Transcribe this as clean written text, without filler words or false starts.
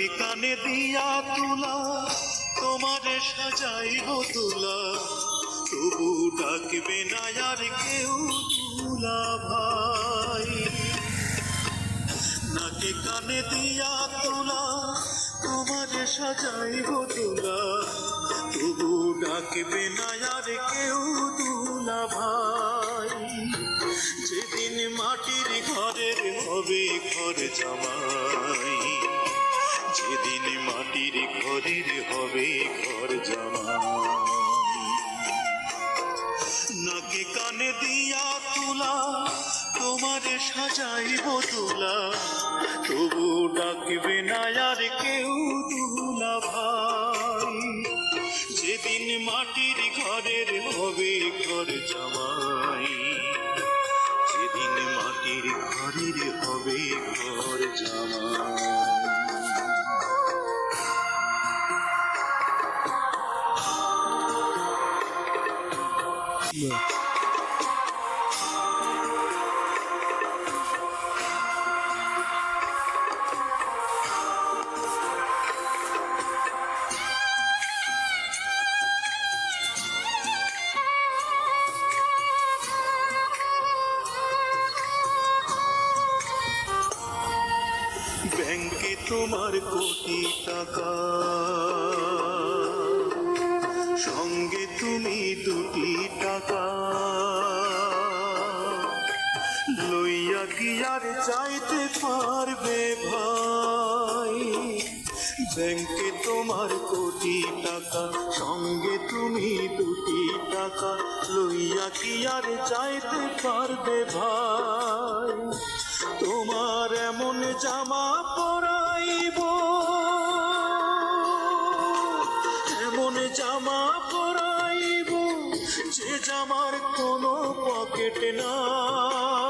নাকে কানে দিয়া তুলা তোমারে সাজাইব তুলা, তবু ডাকবে না আর কেউ তুলা ভাই। নাকে কানে দিয়া তুলা তোমারে সাজাইব তুলা, তবু ডাকবে না আর কেউ তুলা ভাই। যেদিন মাটির ঘরের হবে ঘর জামাই, যেদিন মাটির ঘরের হবে ঘর জামাই। নাকে কানে দিয়া তুলা তোমারে সাজাইব তুলা, তবু ডাকবে না আর কেউ তুলা ভাই। যেদিন মাটির ঘরের হবে ঘর জামাই, যেদিন মাটির ঘরের হবে ঘর জামাই। ব্যাংকে তোমার কোটি টাকা, সঙ্গে তুমি দুটি টাকা, লইয়া কি আর চাইতে পারবে ভাই। ব্যাংকে তোমার কোটি টাকা, সঙ্গে তুমি দুটি টাকা, লইয়া কি আর চাইতে পারবে ভাই। তোমার এমন জামা পরাইব, এমন জামা পরাইব, যে জামার কোনো পকেট নাই।